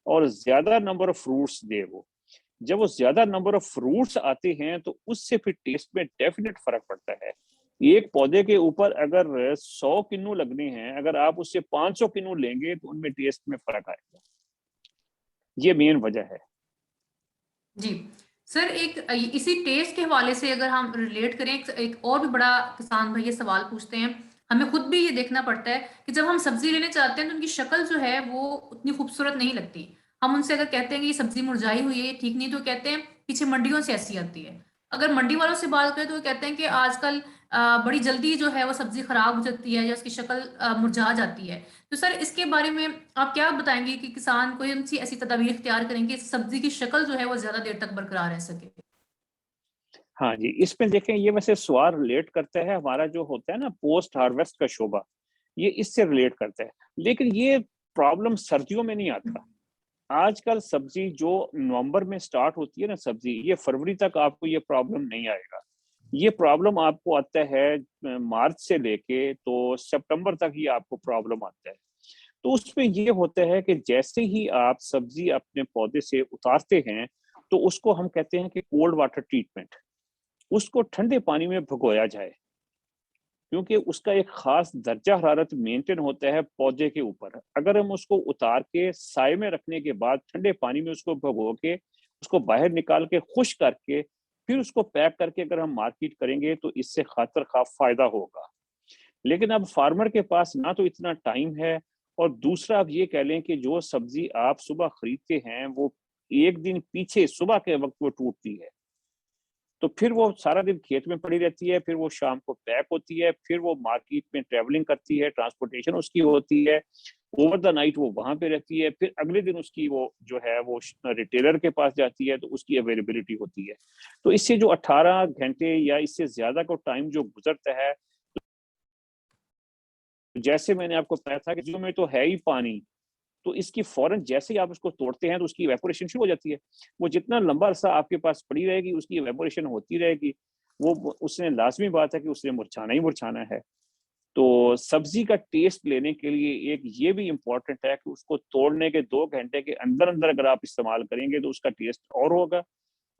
اور زیادہ نمبر آف فروٹس دے۔ وہ جب وہ زیادہ نمبر آف فروٹس آتے ہیں تو اس سے پھر ٹیسٹ میں ڈیفینیٹ فرق پڑتا ہے۔ ایک پودے کے اوپر اگر 100 کنو لگنے ہیں، اگر آپ اس سے 500 کنو لیں گے تو ان میں ٹیسٹ میں فرق آئے گا۔ یہ مین وجہ ہے۔ جی سر، ایک اسی ٹیسٹ کے حوالے سے اگر ہم ریلیٹ کریں، ایک اور بھی بڑا کسان بھائی یہ سوال پوچھتے ہیں، ہمیں خود بھی یہ دیکھنا پڑتا ہے کہ جب ہم سبزی لینے چاہتے ہیں تو ان کی شکل جو ہے وہ اتنی خوبصورت نہیں لگتی۔ ہم ان سے اگر کہتے ہیں کہ یہ سبزی مرجھائی ہوئی ہے، یہ ٹھیک نہیں، تو کہتے ہیں پیچھے منڈیوں سے ایسی آتی ہے۔ اگر منڈی والوں سے بات کریں تو وہ کہتے ہیں کہ آج کل بڑی جلدی جو ہے وہ سبزی خراب ہو جاتی ہے یا اس کی شکل مرجھا جاتی ہے۔ تو سر اس کے بارے میں آپ کیا بتائیں گے کہ کسان کون سی ایسی تدابیر اختیار کریں گے سبزی کی شکل جو ہے وہ زیادہ دیر تک برقرار رہ سکے؟ ہاں جی، اس میں دیکھیں یہ ویسے سوال ریلیٹ کرتا ہے ہمارا جو ہوتا ہے نا پوسٹ ہارویسٹ کا شعبہ، یہ اس سے ریلیٹ کرتا ہے، لیکن یہ پرابلم سردیوں میں نہیں آتا۔ آج کل سبزی جو نومبر میں سٹارٹ ہوتی ہے نا سبزی، یہ فروری تک آپ کو یہ پرابلم نہیں آئے گا۔ یہ پرابلم آپ کو آتا ہے مارچ سے لے کے تو سپٹمبر تک یہ آپ کو پرابلم آتا ہے۔ تو اس میں یہ ہوتا ہے کہ جیسے ہی آپ سبزی اپنے پودے سے اتارتے ہیں تو اس کو ہم کہتے ہیں کہ کولڈ واٹر ٹریٹمنٹ، اس کو ٹھنڈے پانی میں بھگویا جائے، کیونکہ اس کا ایک خاص درجہ حرارت مینٹین ہوتا ہے پودے کے اوپر۔ اگر ہم اس کو اتار کے سائے میں رکھنے کے بعد ٹھنڈے پانی میں اس کو بھگو کے اس کو باہر نکال کے خشک کر کے پھر اس کو پیک کر کے اگر ہم مارکیٹ کریں گے تو اس سے خاطر خواہ فائدہ ہوگا۔ لیکن اب فارمر کے پاس نہ تو اتنا ٹائم ہے، اور دوسرا آپ یہ کہہ لیں کہ جو سبزی آپ صبح خریدتے ہیں وہ ایک دن پیچھے صبح کے وقت وہ ٹوٹتی ہے، تو پھر وہ سارا دن کھیت میں پڑی رہتی ہے، پھر وہ شام کو پیک ہوتی ہے، پھر وہ مارکیٹ میں ٹریولنگ کرتی ہے، ٹرانسپورٹیشن اس کی ہوتی ہے، اوور دا نائٹ وہ وہاں پہ رہتی ہے، پھر اگلے دن اس کی وہ جو ہے وہ ریٹیلر کے پاس جاتی ہے تو اس کی اویلیبلٹی ہوتی ہے۔ تو اس سے جو 18 گھنٹے یا اس سے زیادہ کو ٹائم جو گزرتا ہے، جیسے میں نے آپ کو کہا تھا کہ جو میں تو ہے ہی پانی، تو اس کی فوراً جیسے ہی آپ اس کو توڑتے ہیں تو اس کی ایویپوریشن شروع ہو جاتی ہے۔ وہ جتنا لمبا عرصہ آپ کے پاس پڑی رہے گی اس کی ایویپوریشن ہوتی رہے گی، وہ اس نے لازمی بات ہے کہ اس نے مرجھانا ہی مرجھانا ہے۔ تو سبزی کا ٹیسٹ لینے کے لیے ایک یہ بھی امپورٹنٹ ہے کہ اس کو توڑنے کے 2 گھنٹے کے اندر اندر اگر آپ استعمال کریں گے تو اس کا ٹیسٹ اور ہوگا،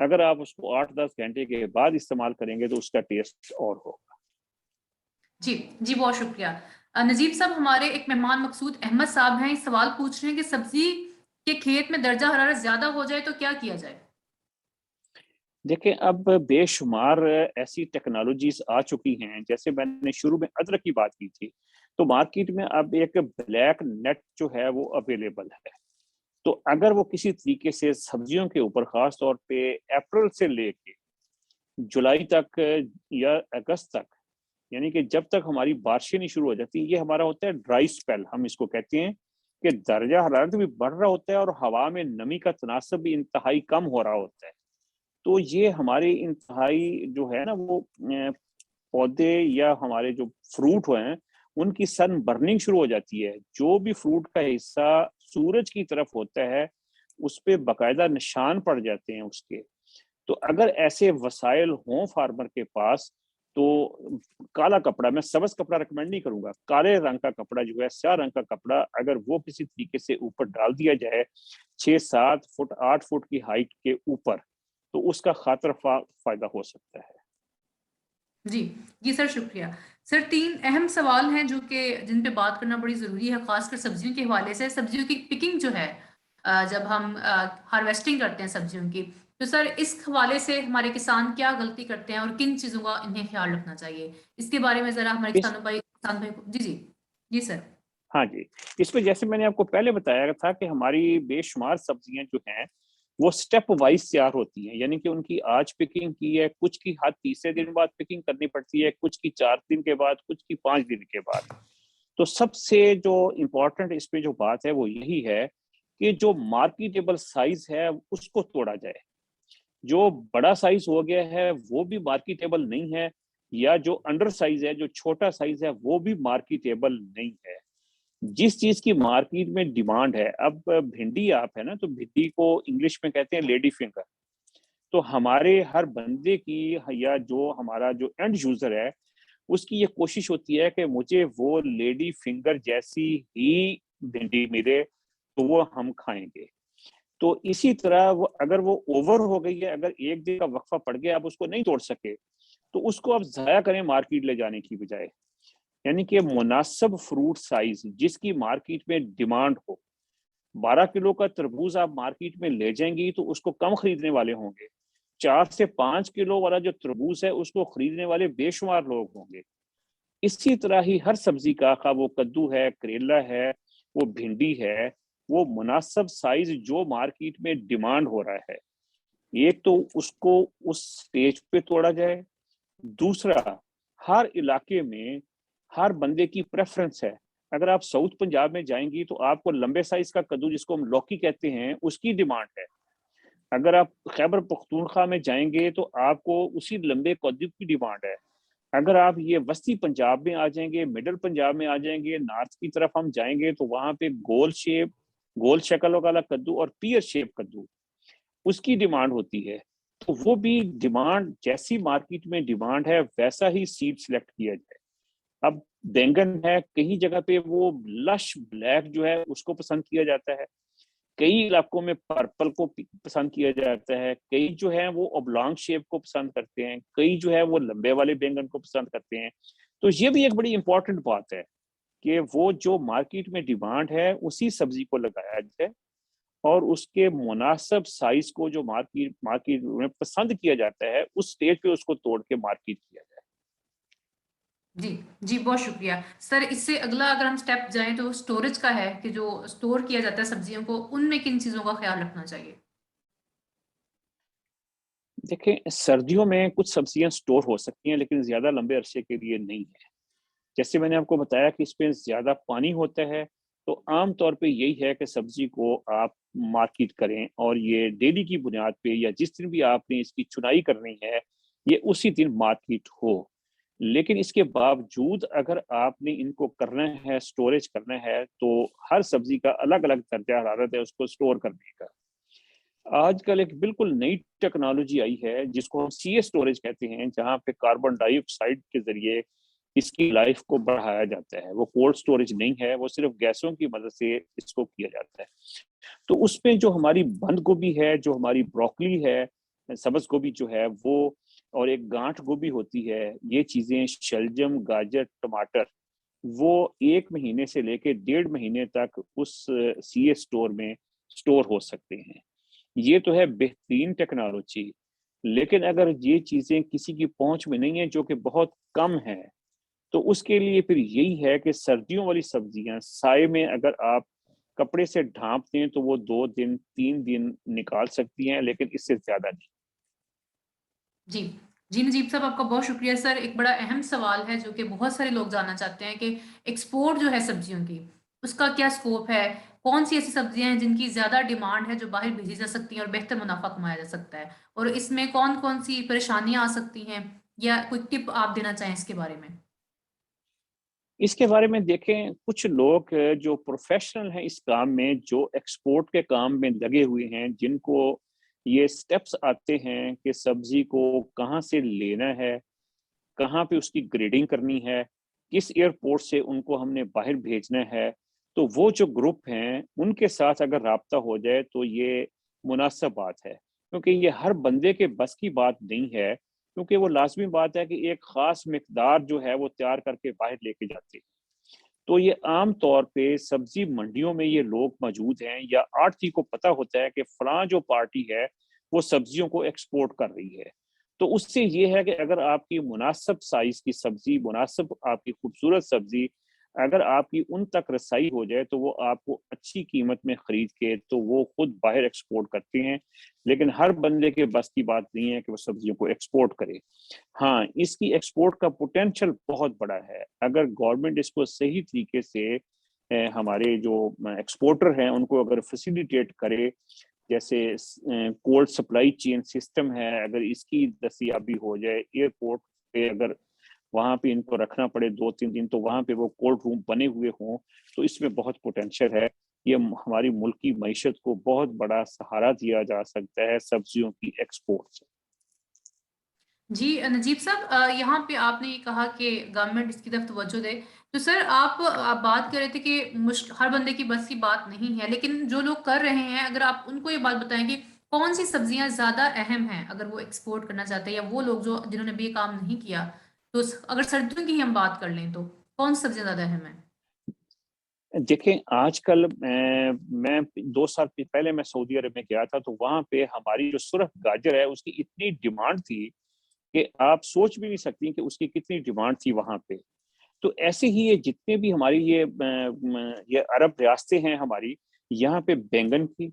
اگر آپ اس کو 8-10 گھنٹے کے بعد استعمال کریں گے تو اس کا ٹیسٹ اور ہوگا۔ جی جی، بہت شکریہ۔ نجیب صاحب، ہمارے ایک مہمان مقصود احمد صاحب ہیں، سوال پوچھ رہے ہیں کہ سبزی کے کھیت میں درجہ حرارت زیادہ ہو جائے تو کیا کیا جائے؟ دیکھیں اب بے شمار ایسی ٹیکنالوجیز آ چکی ہیں، جیسے میں نے شروع میں ادرک کی بات کی تھی، تو مارکیٹ میں اب ایک بلیک نیٹ جو ہے وہ اویلیبل ہے۔ تو اگر وہ کسی طریقے سے سبزیوں کے اوپر خاص طور پہ اپریل سے لے کے جولائی تک یا اگست تک، یعنی کہ جب تک ہماری بارشیں نہیں شروع ہو جاتی، یہ ہمارا ہوتا ہے ڈرائی سپیل، ہم اس کو کہتے ہیں کہ درجہ حرارت بھی بڑھ رہا ہوتا ہے اور ہوا میں نمی کا تناسب بھی انتہائی کم ہو رہا ہوتا ہے، تو یہ ہمارے انتہائی جو ہے نا وہ پودے یا ہمارے جو فروٹ ہوئے ہیں ان کی سن برننگ شروع ہو جاتی ہے۔ جو بھی فروٹ کا حصہ سورج کی طرف ہوتا ہے اس پہ باقاعدہ نشان پڑ جاتے ہیں اس کے۔ تو اگر ایسے وسائل ہوں فارمر کے پاس تو کالا کپڑا، میں سبز کپڑا ریکمینڈ نہیں کروں گا، کالے رنگ کا کپڑا جو ہے، سیاہ رنگ کا کپڑا، اگر وہ کسی طریقے سے اوپر ڈال دیا جائے 6-7 فٹ 8 فٹ کی ہائٹ کے اوپر، تو اس کا خاطر فائدہ ہو سکتا ہے۔ جی جی سر، شکریہ۔ سر، 3 اہم سوال ہیں جو کہ جن پہ بات کرنا بڑی ضروری ہے، خاص کر سبزیوں کے حوالے سے۔ سبزیوں کی پکنگ جو ہے، جب ہم ہارویسٹنگ کرتے ہیں سبزیوں کی، تو سر اس حوالے سے ہمارے کسان کیا غلطی کرتے ہیں اور کن چیزوں کا انہیں خیال رکھنا چاہیے؟ اس کے بارے میں ذرا ہمارے اس کسان بھائی جی جی جی سر۔ ہاں جی، اس میں جیسے میں نے آپ کو پہلے بتایا تھا کہ ہماری بے شمار سبزیاں جو ہیں وہ سٹیپ وائز تیار ہوتی ہیں، یعنی کہ ان کی آج پکنگ کی ہے، کچھ کی ہر تیسرے دن بعد پکنگ کرنی پڑتی ہے، کچھ کی 4 دن کے بعد، کچھ کی 5 دن کے بعد۔ تو سب سے جو امپورٹنٹ اس پہ جو بات ہے وہ یہی ہے کہ جو مارکیٹیبل سائز ہے اس کو توڑا جائے۔ جو بڑا سائز ہو گیا ہے وہ بھی مارکیٹیبل نہیں ہے، یا جو انڈر سائز ہے، جو چھوٹا سائز ہے وہ بھی مارکیٹیبل نہیں ہے۔ جس چیز کی مارکیٹ میں ڈیمانڈ ہے، اب بھنڈی آپ ہے نا، تو بھنڈی کو انگلش میں کہتے ہیں لیڈی فنگر، تو ہمارے ہر بندے کی یا جو ہمارا جو اینڈ یوزر ہے اس کی یہ کوشش ہوتی ہے کہ مجھے وہ لیڈی فنگر جیسی ہی بھنڈی ملے تو وہ ہم کھائیں گے۔ تو اسی طرح وہ اگر وہ اوور ہو گئی ہے، اگر ایک دن کا وقفہ پڑ گیا آپ اس کو نہیں توڑ سکے، تو اس کو آپ ضائع کریں مارکیٹ لے جانے کی بجائے۔ یعنی کہ مناسب فروٹ سائز جس کی مارکیٹ میں ڈیمانڈ ہو، 12 کلو کا تربوز آپ مارکیٹ میں لے جائیں گی تو اس کو کم خریدنے والے ہوں گے، 4 سے 5 کلو والا جو تربوز ہے اس کو خریدنے والے بے شمار لوگ ہوں گے۔ اسی طرح ہی ہر سبزی کا، خواہ وہ کدو ہے، کریلا ہے، وہ بھنڈی ہے، وہ مناسب سائز جو مارکیٹ میں ڈیمانڈ ہو رہا ہے، ایک تو اس کو اس سٹیج پہ توڑا جائے، دوسرا ہر علاقے میں ہر بندے کی پریفرنس ہے۔ اگر آپ ساؤتھ پنجاب میں جائیں گی تو آپ کو لمبے سائز کا کدو جس کو ہم لوکی کہتے ہیں اس کی ڈیمانڈ ہے، اگر آپ خیبر پختونخوا میں جائیں گے تو آپ کو اسی لمبے کدو کی ڈیمانڈ ہے، اگر آپ یہ وسطی پنجاب میں آ جائیں گے، مڈل پنجاب میں آ جائیں گے، نارتھ کی طرف ہم جائیں گے تو وہاں پہ گول شکل والا کدو اور پیئر شیپ کدو اس کی ڈیمانڈ ہوتی ہے۔ تو وہ بھی ڈیمانڈ جیسی مارکیٹ میں ڈیمانڈ ہے ویسا ہی سیڈ سلیکٹ کیا جائے۔ اب بینگن ہے، کئی جگہ پہ وہ لش بلیک جو ہے اس کو پسند کیا جاتا ہے، کئی علاقوں میں پرپل کو پسند کیا جاتا ہے، کئی جو ہے وہ اوبلانگ شیپ کو پسند کرتے ہیں، کئی جو ہے وہ لمبے والے بینگن کو پسند کرتے ہیں۔ تو یہ بھی ایک بڑی امپورٹنٹ بات ہے کہ وہ جو مارکیٹ میں ڈیمانڈ ہے اسی سبزی کو لگایا جائے، اور اس کے مناسب سائز کو جو مارکیٹ میں پسند کیا جاتا ہے اس سٹیج پہ اس کو توڑ کے مارکیٹ کیا جائے۔ جی جی، بہت شکریہ سر۔ اس سے اگلا اگر ہم سٹیپ جائیں تو سٹوریج کا ہے کہ جو سٹور کیا جاتا ہے سبزیوں کو، ان میں کن چیزوں کا خیال رکھنا چاہیے؟ دیکھیں سردیوں میں کچھ سبزیاں سٹور ہو سکتی ہیں لیکن زیادہ لمبے عرصے کے لیے نہیں ہے۔ جیسے میں نے آپ کو بتایا کہ اس پہ زیادہ پانی ہوتا ہے، تو عام طور پہ یہی ہے کہ سبزی کو آپ مارکیٹ کریں اور یہ ڈیلی کی بنیاد پہ یا جس دن بھی آپ نے اس کی چنائی کرنی ہے یہ اسی دن مارکیٹ ہو۔ لیکن اس کے باوجود اگر آپ نے ان کو کرنا ہے، سٹوریج کرنا ہے، تو ہر سبزی کا الگ الگ درجہ حرارت ہے اس کو سٹور کرنے کا۔ آج کل ایک بالکل نئی ٹیکنالوجی آئی ہے جس کو ہم سی اے سٹوریج کہتے ہیں، جہاں پہ کاربن ڈائی آکسائڈ کے ذریعے اس کی لائف کو بڑھایا جاتا ہے۔ وہ کولڈ سٹوریج نہیں ہے، وہ صرف گیسوں کی مدد سے اس کو کیا جاتا ہے۔ تو اس میں جو ہماری بند گوبھی ہے، جو ہماری بروکلی ہے، سبز گوبھی جو ہے وہ، اور ایک گانٹھ گوبھی ہوتی ہے، یہ چیزیں شلجم، گاجر، ٹماٹر، وہ 1 مہینے سے لے کے 1.5 مہینے تک اس سی اے سٹور میں سٹور ہو سکتے ہیں۔ یہ تو ہے بہترین ٹیکنالوجی، لیکن اگر یہ چیزیں کسی کی پہنچ میں نہیں ہیں جو کہ بہت کم ہے، تو اس کے لیے پھر یہی ہے کہ سردیوں والی سبزیاں سائے میں اگر آپ کپڑے سے ڈھانپ دیں تو وہ 2 دن 3 دن نکال سکتی ہیں، لیکن اس سے زیادہ نہیں۔ جی جی، نجیب صاحب آپ کا بہت شکریہ سر۔ ایک بڑا اہم سوال ہے جو کہ بہت سارے لوگ جاننا چاہتے ہیں کہ ایکسپورٹ جو ہے سبزیوں کی، اس کا کیا سکوپ ہے؟ کون سی ایسی سبزیاں ہیں جن کی زیادہ ڈیمانڈ ہے جو باہر بھیجی جا سکتی ہیں اور بہتر منافع کمایا جا سکتا ہے، اور اس میں کون کون سی پریشانیاں آ سکتی ہیں، یا کوئی ٹپ آپ دینا چاہیں اس کے بارے میں؟ اس کے بارے میں دیکھیں، کچھ لوگ جو پروفیشنل ہیں اس کام میں، جو ایکسپورٹ کے کام میں لگے ہوئے ہیں، جن کو یہ سٹیپس آتے ہیں کہ سبزی کو کہاں سے لینا ہے، کہاں پہ اس کی گریڈنگ کرنی ہے، کس ایئرپورٹ سے ان کو ہم نے باہر بھیجنا ہے، تو وہ جو گروپ ہیں ان کے ساتھ اگر رابطہ ہو جائے تو یہ مناسب بات ہے، کیونکہ یہ ہر بندے کے بس کی بات نہیں ہے، کیونکہ وہ لازمی بات ہے کہ ایک خاص مقدار جو ہے وہ تیار کر کے باہر لے کے جاتے ہیں۔ تو یہ عام طور پہ سبزی منڈیوں میں یہ لوگ موجود ہیں، یا آڑتی کو پتہ ہوتا ہے کہ فلاں جو پارٹی ہے وہ سبزیوں کو ایکسپورٹ کر رہی ہے۔ تو اس سے یہ ہے کہ اگر آپ کی مناسب سائز کی سبزی، مناسب آپ کی خوبصورت سبزی اگر آپ کی ان تک رسائی ہو جائے تو وہ آپ کو اچھی قیمت میں خرید کے تو وہ خود باہر ایکسپورٹ کرتے ہیں، لیکن ہر بندے کے بس کی بات نہیں ہے کہ وہ سبزیوں کو ایکسپورٹ کرے۔ ہاں، اس کی ایکسپورٹ کا پوٹینشل بہت بڑا ہے اگر گورنمنٹ اس کو صحیح طریقے سے ہمارے جو ایکسپورٹر ہیں ان کو اگر فیسیلیٹیٹ کرے، جیسے کولڈ سپلائی چین سسٹم ہے، اگر اس کی دستیابی ہو جائے، ایئرپورٹ پہ اگر وہاں پہ ان کو رکھنا پڑے 2-3 دن تو وہاں پہ وہ کولڈ روم بنے ہوئے ہوں، تو اس میں بہت پوٹینشیل ہے. یہ ہماری ملک کی معیشت کو بہت بڑا سہارا دیا جا سکتا ہے سبزیوں کی ایکسپورٹ سے. جی نجیب صاحب، یہاں پہ آپ نے یہ کہا کہ گورنمنٹ اس کی طرف توجہ دے، تو سر آپ بات کر رہے تھے کہ ہر بندے کی بس کی بات نہیں ہے، لیکن جو لوگ کر رہے ہیں اگر آپ ان کو یہ بات بتائیں کہ کون سی سبزیاں زیادہ اہم ہیں اگر وہ ایکسپورٹ کرنا چاہتے ہیں، یا وہ لوگ جو جنہوں نے بھی یہ کام نہیں کیا، تو اگر سردیوں کی ہی ہم بات کر لیں تو کون سی سبزیاں زیادہ اہم ہیں؟ دیکھیں آج کل میں 2 سال پہلے میں سعودی عرب میں گیا تھا، تو وہاں پہ ہماری جو سرخ گاجر ہے اس کی اتنی ڈیمانڈ تھی کہ آپ سوچ بھی نہیں سکتی کہ اس کی کتنی ڈیمانڈ تھی وہاں پہ. تو ایسے ہی یہ جتنے بھی ہماری یہ عرب ریاستیں ہیں ہماری، یہاں پہ بینگن کی،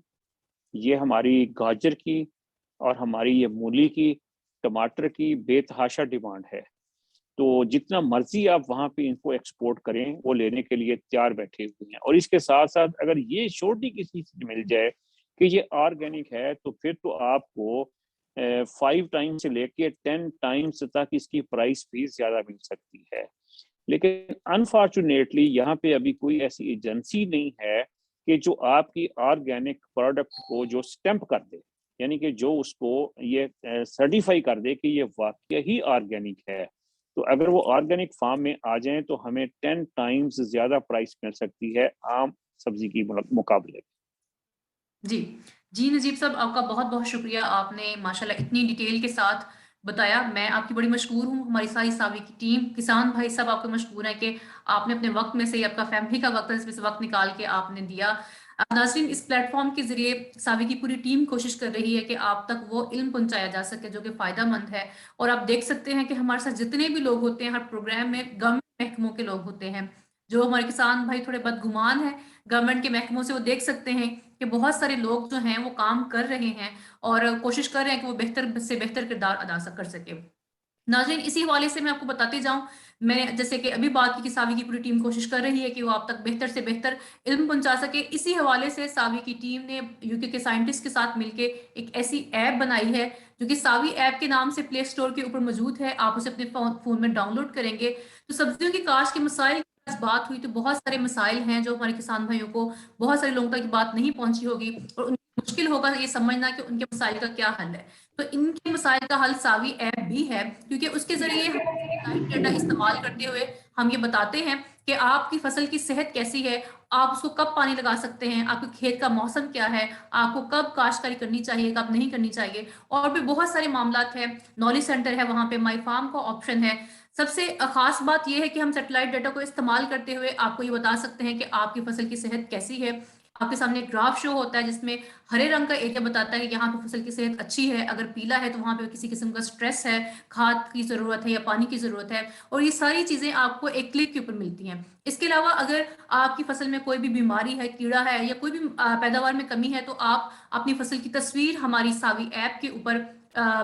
یہ ہماری گاجر کی، اور ہماری یہ مولی کی، ٹماٹر کی بے تحاشا ڈیمانڈ ہے. تو جتنا مرضی آپ وہاں پہ ان کو ایکسپورٹ کریں وہ لینے کے لیے تیار بیٹھے ہوئے ہیں. اور اس کے ساتھ ساتھ اگر یہ شورٹی کسی سے مل جائے کہ یہ آرگینک ہے تو پھر تو آپ کو 5 ٹائم سے لے کے 10 ٹائمز تک اس کی پرائس بھی زیادہ مل سکتی ہے. لیکن انفارچونیٹلی یہاں پہ ابھی کوئی ایسی ایجنسی نہیں ہے کہ جو آپ کی آرگینک پروڈکٹ کو جو سٹیمپ کر دے، یعنی کہ جو اس کو یہ سرٹیفائی کر دے کہ یہ واقعی ہی آرگینک ہے. تو اگر وہ آرگینک فارم میں آ جائیں تو ہمیں 10 ٹائمز زیادہ پرائس مل سکتی ہے عام سبزی کی مقابلے. جی جی نجیب صاحب، آپ کا بہت بہت شکریہ، آپ نے ماشاءاللہ اتنی ڈیٹیل کے ساتھ بتایا. میں آپ کی بڑی مشکور ہوں، ہماری ساری ساوی کی ٹیم، کسان بھائی سب آپ کو مشکور ہیں کہ آپ نے اپنے وقت میں سے، آپ کا فیملی کا وقت ہے اس میں سے وقت نکال کے آپ نے دیا. ناظرین، اس پلیٹ فارم کے ذریعے ساوی کی پوری ٹیم کوشش کر رہی ہے کہ آپ تک وہ علم پہنچایا جا سکے جو کہ فائدہ مند ہے. اور آپ دیکھ سکتے ہیں کہ ہمارے ساتھ جتنے بھی لوگ ہوتے ہیں ہر پروگرام میں گورنمنٹ محکموں کے لوگ ہوتے ہیں. جو ہمارے کسان بھائی تھوڑے بدگمان ہیں گورنمنٹ کے محکموں سے، وہ دیکھ سکتے ہیں کہ بہت سارے لوگ جو ہیں وہ کام کر رہے ہیں اور کوشش کر رہے ہیں کہ وہ بہتر سے بہتر کردار ادا کر سکے. ناظرین، اسی حوالے سے میں آپ کو بتاتے جاؤں، میں نے جیسے کہ ابھی بات کی کہ ساوی کی پوری ٹیم کوشش کر رہی ہے کہ وہ آپ تک بہتر سے بہتر علم پہنچا سکے. اسی حوالے سے ساوی کی ٹیم نے یو کے سائنٹسٹ کے ساتھ مل کے ایک ایسی ایپ بنائی ہے جو کہ ساوی ایپ کے نام سے پلے سٹور کے اوپر موجود ہے. آپ اسے اپنے فون میں ڈاؤن لوڈ کریں گے تو سبزیوں کی کاشت کے مسائل کی بات ہوئی تو بہت سارے مسائل ہیں جو ہمارے کسان بھائیوں کو، بہت سارے لوگوں تک بات نہیں پہنچی ہوگی اور ان کو مشکل ہوگا یہ سمجھنا کہ ان کے مسائل کا کیا حل ہے. تو ان کے مسائل کا حل ساوی ایپ بھی ہے، کیونکہ اس کے ذریعے لائیو ڈیٹا استعمال کرتے ہوئے ہم یہ بتاتے ہیں کہ آپ کی فصل کی صحت کیسی ہے، آپ اس کو کب پانی لگا سکتے ہیں، آپ کے کھیت کا موسم کیا ہے، آپ کو کب کاشتکاری کرنی چاہیے کب نہیں کرنی چاہیے، اور بھی بہت سارے معاملات ہیں. نالج سینٹر ہے، وہاں پہ مائی فارم کا آپشن ہے. سب سے خاص بات یہ ہے کہ ہم سیٹلائٹ ڈیٹا کو استعمال کرتے ہوئے آپ کو یہ بتا سکتے ہیں کہ آپ کی فصل کی صحت کیسی ہے. آپ کے سامنے ایک گراف شو ہوتا ہے جس میں ہرے رنگ کا ایریا بتاتا ہے کہ یہاں پہ فصل کی صحت اچھی ہے، اگر پیلا ہے تو وہاں پہ کسی قسم کا سٹریس ہے، کھاد کی ضرورت ہے یا پانی کی ضرورت ہے، اور یہ ساری چیزیں آپ کو ایک کلک کے اوپر ملتی ہیں. اس کے علاوہ اگر آپ کی فصل میں کوئی بھی بیماری ہے، کیڑا ہے یا کوئی بھی پیداوار میں کمی ہے تو آپ اپنی فصل کی تصویر ہماری ساوی ایپ کے اوپر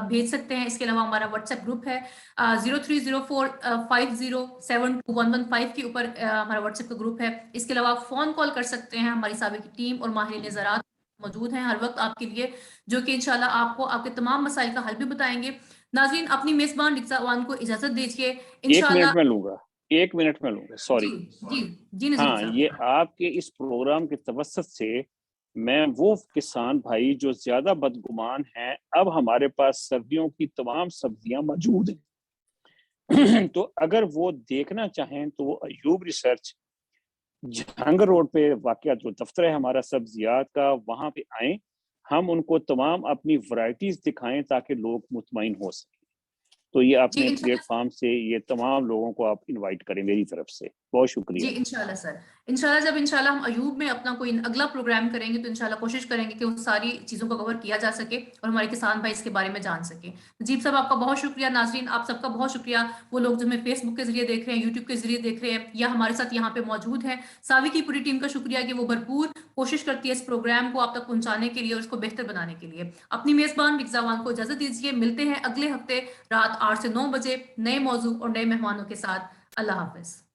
بھیج سکتے ہیں. اس کے علاوہ ہمارا واٹس ایپ گروپ ہے 0304507115 کے اوپر ہمارا واٹس ایپ کا گروپ ہے. اس کے علاوہ آپ فون کال کر سکتے ہیں، ہماری ساوی کی ٹیم اور ماہرین زراعت موجود ہیں ہر وقت آپ کے لیے، جو کہ انشاءاللہ آپ کو آپ کے تمام مسائل کا حل بھی بتائیں گے. ناظرین، اپنی میزبان رکزاوان کو اجازت دیجیے. 1 انشاءاللہ منٹ میں لوں گا، 1 منٹ میں لوں گا، سوری. جی جی جی نجیب ہاں، صاحب. یہ آپ کے اس پروگرام کے توسط سے میں وہ کسان بھائی جو زیادہ بدگمان ہیں، اب ہمارے پاس سردیوں کی تمام سبزیاں موجود ہیں تو اگر وہ دیکھنا چاہیں تو وہ ایوب ریسرچ جہانگیر روڈ پہ واقع جو دفتر ہے ہمارا سبزیات کا، وہاں پہ آئیں، ہم ان کو تمام اپنی ورائٹیز دکھائیں تاکہ لوگ مطمئن ہو سکیں. تو یہ جی اپنے پلیٹ انشاءاللہ. فارم سے یہ تمام لوگوں کو آپ انوائٹ کریں میری طرف سے. بہت شکریہ. جی انشاءاللہ سر، انشاءاللہ جب انشاءاللہ ہم ایوب میں اپنا کوئی اگلا پروگرام کریں گے تو انشاءاللہ کوشش کریں گے کہ وہ ساری چیزوں کو کور کیا جا سکے اور ہمارے کسان بھائی اس کے بارے میں جان سکیں. نجیب صاحب، آپ کا بہت شکریہ. ناظرین، آپ سب کا بہت شکریہ، وہ لوگ جو ہمیں فیس بک کے ذریعے دیکھ رہے ہیں، یوٹیوب کے ذریعے دیکھ رہے ہیں یا ہمارے ساتھ یہاں پہ موجود ہیں. ساوی کی پوری ٹیم کا شکریہ کہ وہ بھرپور کوشش کرتی ہے اس پروگرام کو آپ تک پہنچانے کے لیے اور اس کو بہتر بنانے کے لیے. اپنی میزبان رکزاوان کو اجازت دیجیے، ملتے ہیں اگلے ہفتے رات 8 سے 9 بجے نئے موضوع اور نئے مہمانوں کے ساتھ. اللہ حافظ.